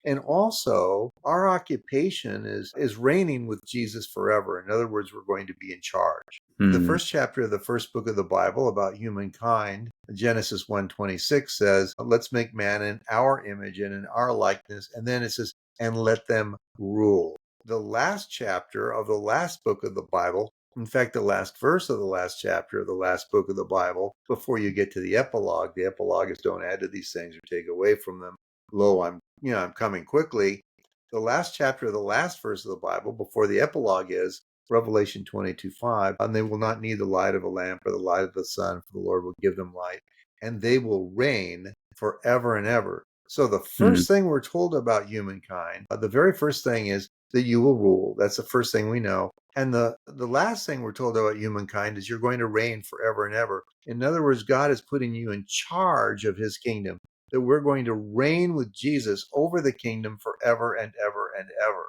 And also, our occupation is reigning with Jesus forever. In other words, we're going to be in charge. The Mm. first chapter of the first book of the Bible about humankind, Genesis 1:26 says, let's make man in our image and in our likeness. And then it says, and let them rule. The last chapter of the last book of the Bible, in fact, the last verse of the last chapter of the last book of the Bible, before you get to the epilogue is don't add to these things or take away from them. Lo, I'm coming quickly. The last chapter of the last verse of the Bible before the epilogue is Revelation 22:5, and they will not need the light of a lamp or the light of the sun, for the Lord will give them light, and they will reign forever and ever. So the first thing we're told about humankind, the very first thing is that you will rule. That's the first thing we know. And the last thing we're told about humankind is you're going to reign forever and ever. In other words, God is putting you in charge of his kingdom, that we're going to reign with Jesus over the kingdom forever and ever and ever.